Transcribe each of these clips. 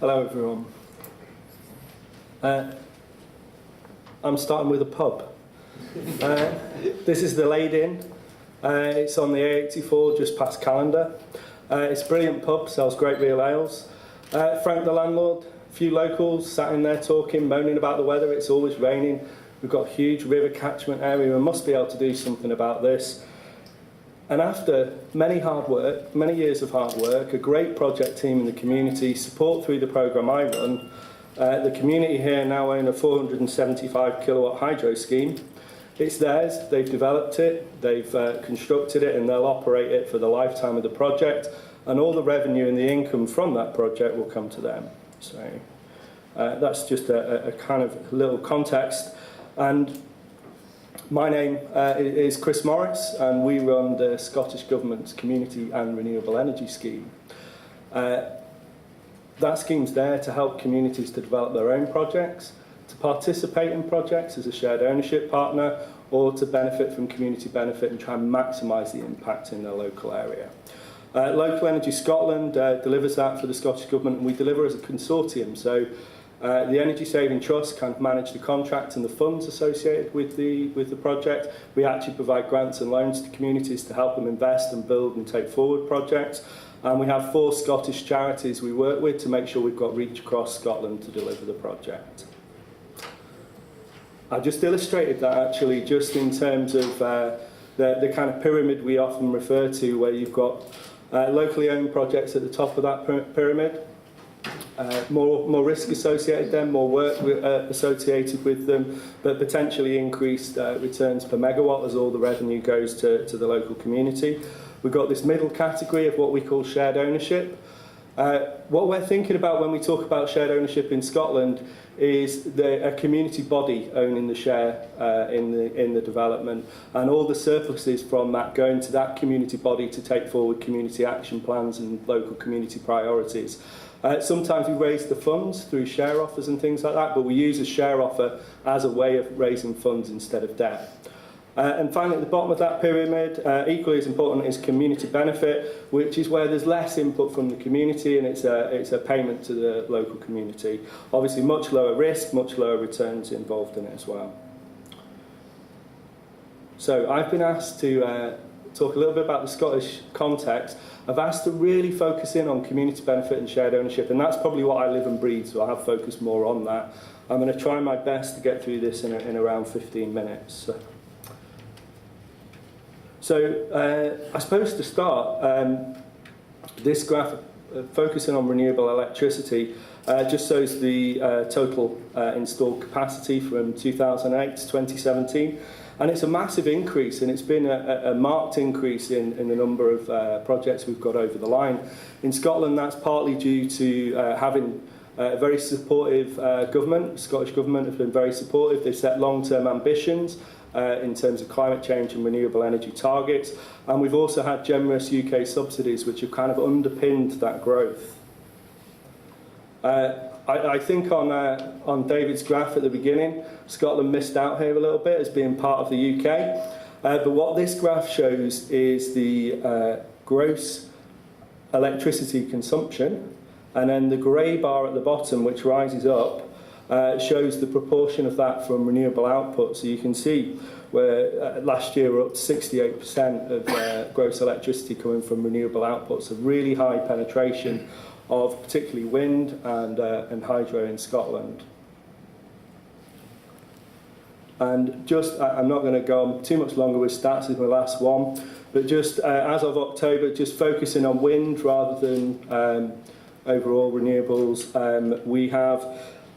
Hello everyone. I'm starting with a pub. This is the Laid Inn. It's on the A84 just past Calendar. It's a brilliant pub, sells great real ales. Frank the landlord, a few locals sat in there talking, moaning about the weather. It's always raining. We've got a huge river catchment area. We must be able to do something about this. And after many years of hard work, a great project team in the community, support through the programme I run, the community here now own a 475 kilowatt hydro scheme. It's theirs, they've developed it, they've constructed it, and they'll operate it for the lifetime of the project, and all the revenue and the income from that project will come to them. So that's just a kind of little context. And my name is Chris Morris, and we run the Scottish Government's Community and Renewable Energy Scheme. That scheme's there to help communities to develop their own projects, to participate in projects as a shared ownership partner, or to benefit from community benefit and try and maximise the impact in their local area. Local Energy Scotland delivers that for the Scottish Government, and we deliver as a consortium. So the Energy Saving Trust can manage the contract and the funds associated with the project. We actually provide grants and loans to communities to help them invest and build and take forward projects. And we have 4 Scottish charities we work with to make sure we've got reach across Scotland to deliver the project. I just illustrated that actually just in terms of the kind of pyramid we often refer to, where you've got locally owned projects at the top of that pyramid. More risk associated then, more work associated with them, but potentially increased returns per megawatt as all the revenue goes to the local community. We've got this middle category of what we call shared ownership. What we're thinking about when we talk about shared ownership in Scotland is a community body owning the share in the development, and all the surpluses from that going to that community body to take forward community action plans and local community priorities. Sometimes we raise the funds through share offers and things like that, but we use a share offer as a way of raising funds instead of debt. And finally, at the bottom of that pyramid, equally as important is community benefit, which is where there's less input from the community, and it's a payment to the local community. Obviously, much lower risk, much lower returns involved in it as well. So I've been asked to talk a little bit about the Scottish context. I've asked to really focus in on community benefit and shared ownership, and that's probably what I live and breathe, so I have focused more on that. I'm going to try my best to get through this in around 15 minutes. So I suppose to start, this graph focusing on renewable electricity just shows the total installed capacity from 2008 to 2017. And it's a massive increase, and it's been a marked increase in the number of projects we've got over the line. In Scotland, that's partly due to having a very supportive government. The Scottish Government have been very supportive. They've set long-term ambitions in terms of climate change and renewable energy targets. And we've also had generous UK subsidies, which have kind of underpinned that growth. I think on David's graph at the beginning, Scotland missed out here a little bit as being part of the UK. But what this graph shows is the gross electricity consumption, and then the grey bar at the bottom, which rises up, shows the proportion of that from renewable output. So you can see where last year we're up to 68% of gross electricity coming from renewable output. So really high penetration of particularly wind and hydro in Scotland. And just, I'm not going to go on too much longer with stats, this is my last one, but just as of October, just focusing on wind rather than overall renewables, we have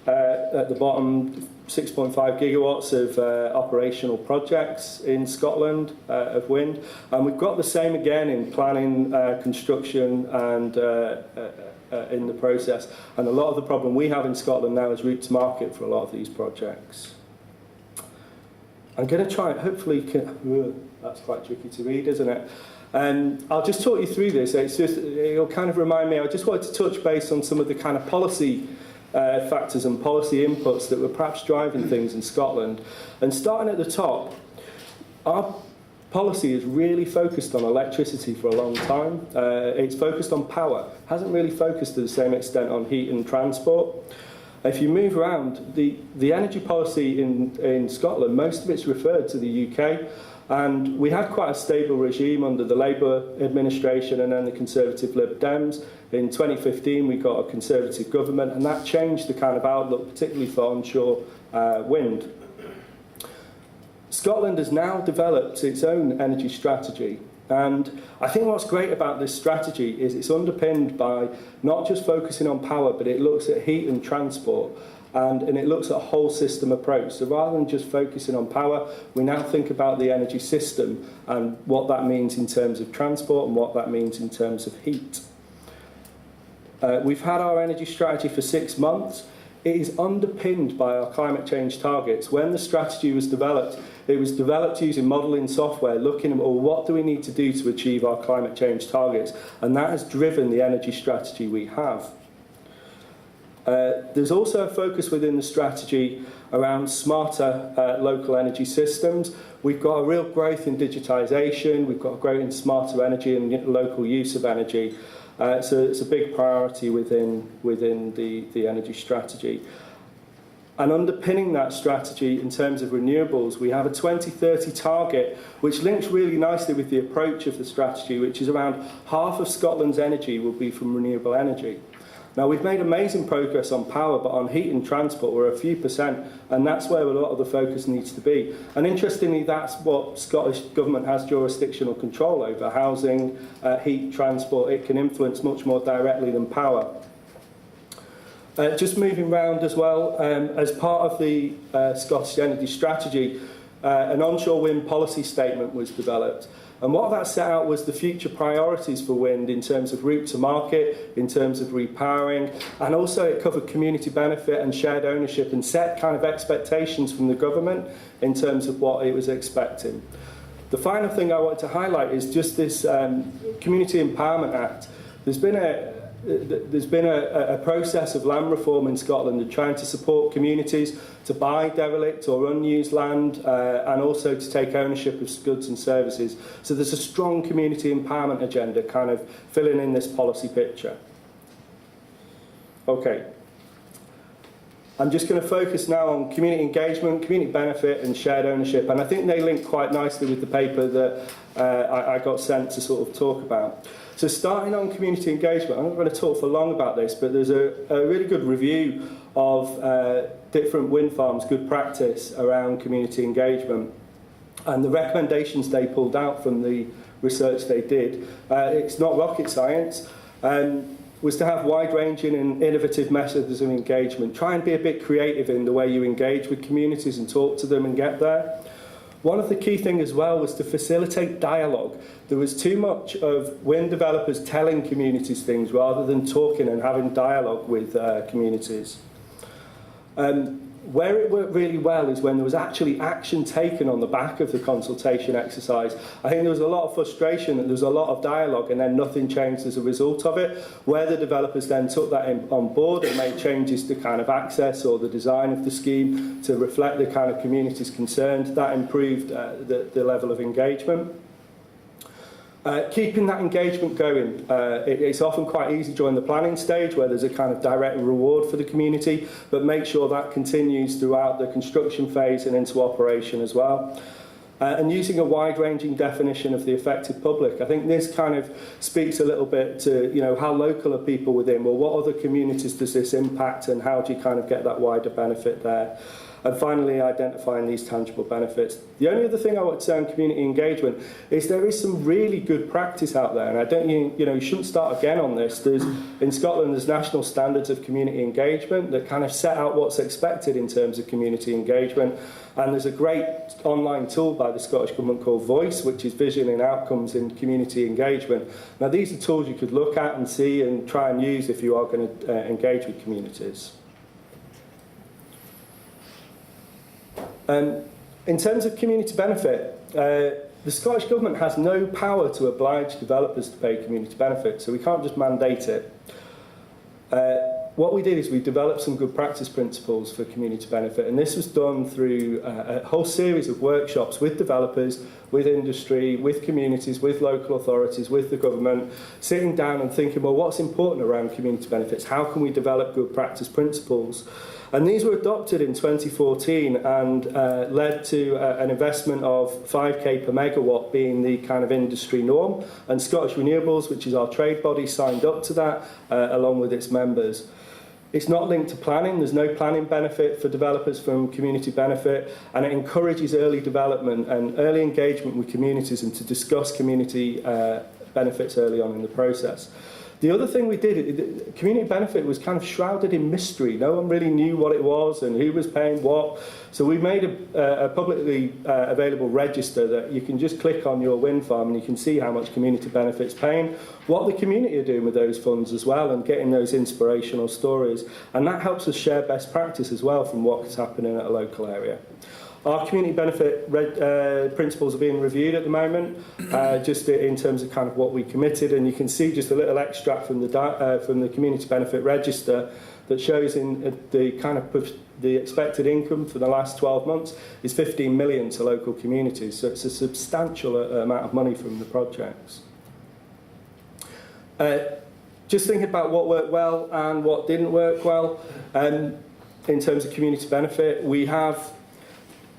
at the bottom 6.5 gigawatts of operational projects in Scotland of wind, and we've got the same again in planning, construction and in the process. And a lot of the problem we have in Scotland now is route to market for a lot of these projects. I'm going to try it, hopefully, that's quite tricky to read, isn't it? I'll just talk you through this. It'll kind of remind me, I just wanted to touch base on some of the kind of policy factors and policy inputs that were perhaps driving things in Scotland. And starting at the top, our policy is really focused on electricity for a long time. It's focused on power, hasn't really focused to the same extent on heat and transport. If you move around, the energy policy in Scotland, most of it's referred to the UK, and we had quite a stable regime under the Labour administration and then the Conservative Lib Dems. In 2015 we got a Conservative government, and that changed the kind of outlook, particularly for onshore wind. Scotland has now developed its own energy strategy, and I think what's great about this strategy is it's underpinned by not just focusing on power, but it looks at heat and transport, and it looks at a whole system approach. So rather than just focusing on power, we now think about the energy system and what that means in terms of transport and what that means in terms of heat. We've had our energy strategy for 6 months. It is underpinned by our climate change targets. When the strategy was developed, it was developed using modelling software, looking at, well, what do we need to do to achieve our climate change targets? And that has driven the energy strategy we have. There's also a focus within the strategy around smarter local energy systems. We've got a real growth in digitisation, we've got a growth in smarter energy and local use of energy. So it's a big priority within the energy strategy. And underpinning that strategy in terms of renewables, we have a 2030 target which links really nicely with the approach of the strategy, which is around half of Scotland's energy will be from renewable energy. Now, we've made amazing progress on power, but on heat and transport we're a few percent, and that's where a lot of the focus needs to be. And interestingly, that's what Scottish Government has jurisdictional control over: housing, heat, transport. It can influence much more directly than power. Just moving round as well, as part of the Scottish Energy Strategy, an onshore wind policy statement was developed. And what that set out was the future priorities for wind in terms of route to market, in terms of repowering, and also it covered community benefit and shared ownership and set kind of expectations from the government in terms of what it was expecting. The final thing I want to highlight is just this Community Empowerment Act. There's been a process of land reform in Scotland and trying to support communities to buy derelict or unused land and also to take ownership of goods and services. So there's a strong community empowerment agenda kind of filling in this policy picture. Okay. I'm just going to focus now on community engagement, community benefit and shared ownership, and I think they link quite nicely with the paper that I got sent to sort of talk about. So starting on community engagement, I'm not going to talk for long about this, but there's a really good review of different wind farms, good practice around community engagement. And the recommendations they pulled out from the research they did, it's not rocket science, was to have wide-ranging and innovative methods of engagement. Try and be a bit creative in the way you engage with communities and talk to them and get there. One of the key things as well was to facilitate dialogue. There was too much of wind developers telling communities things rather than talking and having dialogue with communities. Where it worked really well is when there was actually action taken on the back of the consultation exercise. I think there was a lot of frustration and there was a lot of dialogue and then nothing changed as a result of it. Where the developers then took that on board and made changes to kind of access or the design of the scheme to reflect the kind of communities concerned, that improved the level of engagement. Keeping that engagement going, it's often quite easy during the planning stage where there's a kind of direct reward for the community, but make sure that continues throughout the construction phase and into operation as well. And using a wide-ranging definition of the affected public. I think this kind of speaks a little bit to, you know, how local are people within? Well, what other communities does this impact and how do you kind of get that wider benefit there? And finally, identifying these tangible benefits. The only other thing I want to say on community engagement is there is some really good practice out there, and I don't, you shouldn't start again on this. In Scotland, there's national standards of community engagement that kind of set out what's expected in terms of community engagement. And there's a great online tool by the Scottish Government called Voice, which is vision and outcomes in community engagement. Now, these are tools you could look at and see and try and use if you are going to engage with communities. In terms of community benefit, the Scottish Government has no power to oblige developers to pay community benefit, so we can't just mandate it. What we did is we developed some good practice principles for community benefit, and this was done through a whole series of workshops with developers, with industry, with communities, with local authorities, with the government, sitting down and thinking, well, what's important around community benefits? How can we develop good practice principles? And these were adopted in 2014 and led to an investment of 5k per megawatt being the kind of industry norm. And Scottish Renewables, which is our trade body, signed up to that along with its members. It's not linked to planning. There's no planning benefit for developers from community benefit, and it encourages early development and early engagement with communities and to discuss community benefits early on in the process. The other thing we did, community benefit was kind of shrouded in mystery. No one really knew what it was and who was paying what. So we made a publicly available register that you can just click on your wind farm and you can see how much community benefit's paying, what the community are doing with those funds as well, and getting those inspirational stories. And that helps us share best practice as well from what's happening at a local area. Our community benefit principles are being reviewed at the moment, just in terms of kind of what we committed, and you can see just a little extract from the community benefit register that shows in the kind of the expected income for the last 12 months is 15 million to local communities, so it's a substantial amount of money from the projects. Just thinking about what worked well and what didn't work well in terms of community benefit,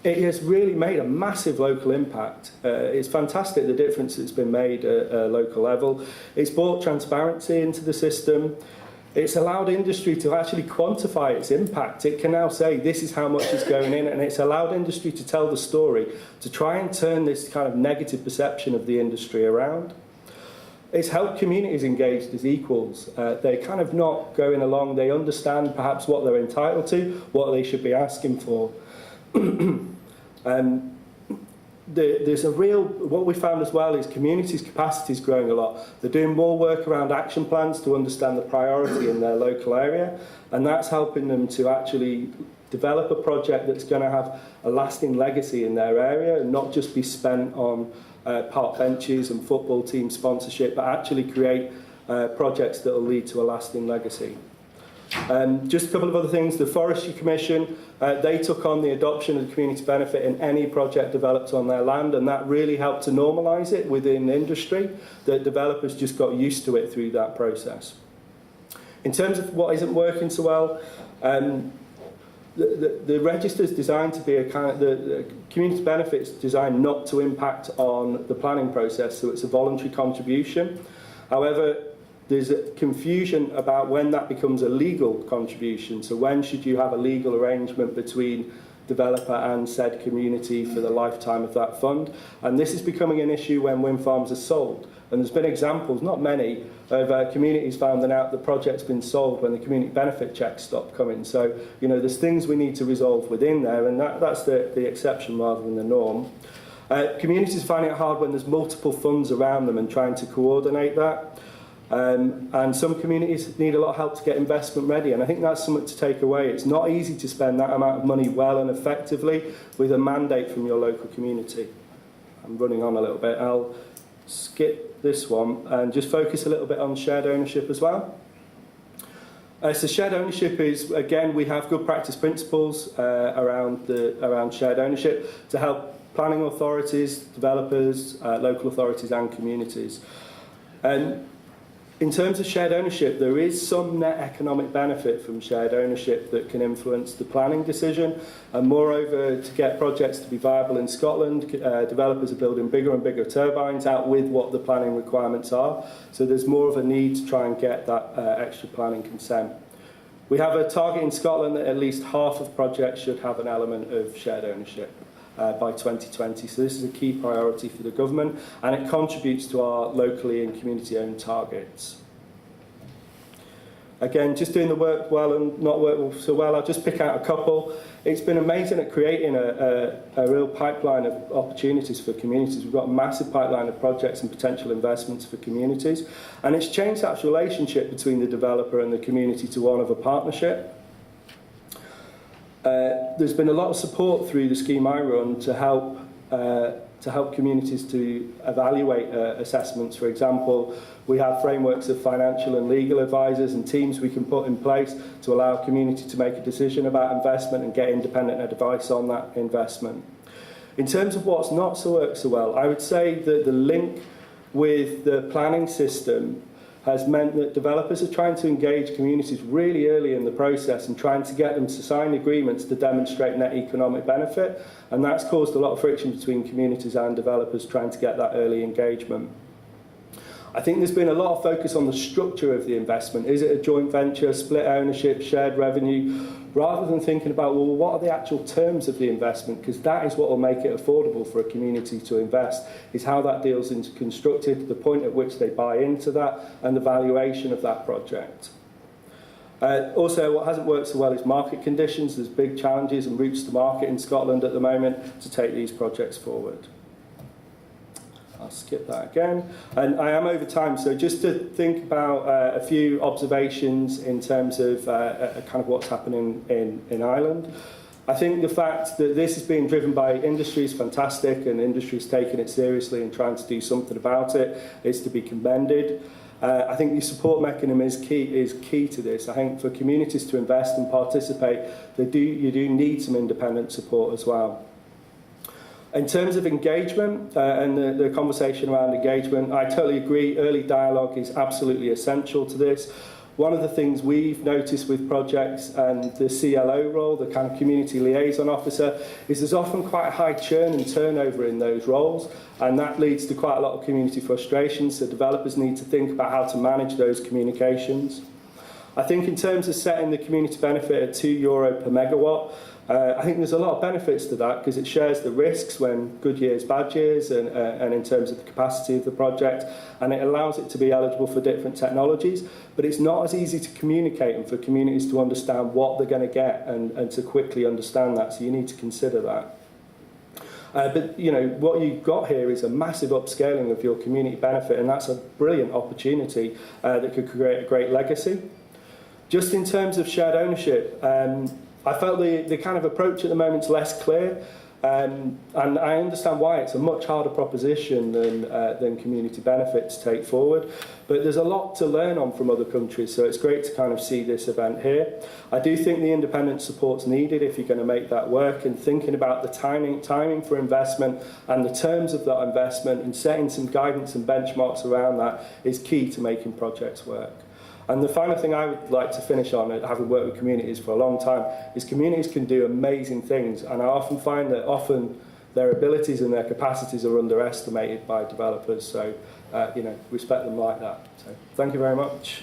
it has really made a massive local impact. It's fantastic the difference that's been made at a local level. It's brought transparency into the system. It's allowed industry to actually quantify its impact. It can now say this is how much is going in, and it's allowed industry to tell the story, to try and turn this kind of negative perception of the industry around. It's helped communities engaged as equals. They're kind of not going along, they understand perhaps what they're entitled to, what they should be asking for. There's a real, what we found as well is communities' capacity is growing a lot. They're doing more work around action plans to understand the priority in their local area, and that's helping them to actually develop a project that's going to have a lasting legacy in their area and not just be spent on park benches and football team sponsorship, but actually create projects that will lead to a lasting legacy. Just a couple of other things. The Forestry Commission, they took on the adoption of the community benefit in any project developed on their land, and that really helped to normalise it within industry, that developers just got used to it through that process. In terms of what isn't working so well, the register is designed to be a kind of, the community benefits designed not to impact on the planning process, so it's a voluntary contribution. However, there's a confusion about when that becomes a legal contribution. So when should you have a legal arrangement between developer and said community for the lifetime of that fund? And this is becoming an issue when wind farms are sold. And there's been examples, not many, of communities finding out the project's been sold when the community benefit checks stopped coming. So, you know, there's things we need to resolve within there, and that's the exception rather than the norm. Communities find it hard when there's multiple funds around them and trying to coordinate that. And some communities need a lot of help to get investment ready, and I think that's something to take away. It's not easy to spend that amount of money well and effectively with a mandate from your local community. I'm running on a little bit. I'll skip this one and just focus a little bit on shared ownership as well. So shared ownership is, again, we have good practice principles around shared ownership to help planning authorities, developers, local authorities and communities. And in terms of shared ownership, there is some net economic benefit from shared ownership that can influence the planning decision. And moreover, to get projects to be viable in Scotland, developers are building bigger and bigger turbines out with what the planning requirements are. So there's more of a need to try and get that extra planning consent. We have a target in Scotland that at least half of projects should have an element of shared ownership by 2020. So this is a key priority for the government, and it contributes to our locally and community-owned targets. Again, just doing the work well and not work so well, I'll just pick out a couple. It's been amazing at creating a real pipeline of opportunities for communities. We've got a massive pipeline of projects and potential investments for communities, and it's changed that relationship between the developer and the community to one of a partnership. There's been a lot of support through the scheme I run to help communities to evaluate assessments. For example, we have frameworks of financial and legal advisors and teams we can put in place to allow community to make a decision about investment and get independent advice on that investment. In terms of what's not so worked so well, I would say that the link with the planning system has meant that developers are trying to engage communities really early in the process and trying to get them to sign agreements to demonstrate net economic benefit, and that's caused a lot of friction between communities and developers trying to get that early engagement. I think there's been a lot of focus on the structure of the investment. Is it a joint venture, split ownership, shared revenue, rather than thinking about, well, what are the actual terms of the investment? Because that is what will make it affordable for a community to invest, is how that deal's constructed, the point at which they buy into that, and the valuation of that project. Also, what hasn't worked so well is market conditions. There's big challenges and routes to market in Scotland at the moment to take these projects forward. I'll skip that again. And I am over time, so just to think about a few observations in terms of kind of what's happening in Ireland. I think the fact that this is being driven by industry is fantastic, and industry is taking it seriously and trying to do something about it. It's to be commended. I think the support mechanism is key to this. I think for communities to invest and participate, you do need some independent support as well. In terms of engagement and the conversation around engagement, I totally agree. Early dialogue is absolutely essential to this. One of the things we've noticed with projects and the CLO role, the kind of community liaison officer, is there's often quite a high churn and turnover in those roles, and that leads to quite a lot of community frustration, so developers need to think about how to manage those communications. I think in terms of setting the community benefit at €2 per megawatt, I think there's a lot of benefits to that because it shares the risks when good years, bad years, and in terms of the capacity of the project, and it allows it to be eligible for different technologies. But it's not as easy to communicate and for communities to understand what they're going to get and to quickly understand that, so you need to consider that. But you know, what you've got here is a massive upscaling of your community benefit, and that's a brilliant opportunity that could create a great legacy. Just in terms of shared ownership, I felt the kind of approach at the moment is less clear, and I understand why. It's a much harder proposition than community benefit to take forward, but there's a lot to learn on from other countries, so it's great to kind of see this event here. I do think the independent support's needed if you're going to make that work, and thinking about the timing for investment and the terms of that investment and setting some guidance and benchmarks around that is key to making projects work. And the final thing I would like to finish on, having worked with communities for a long time, is communities can do amazing things, and I often find that their abilities and their capacities are underestimated by developers, so you know, respect them like that. So thank you very much.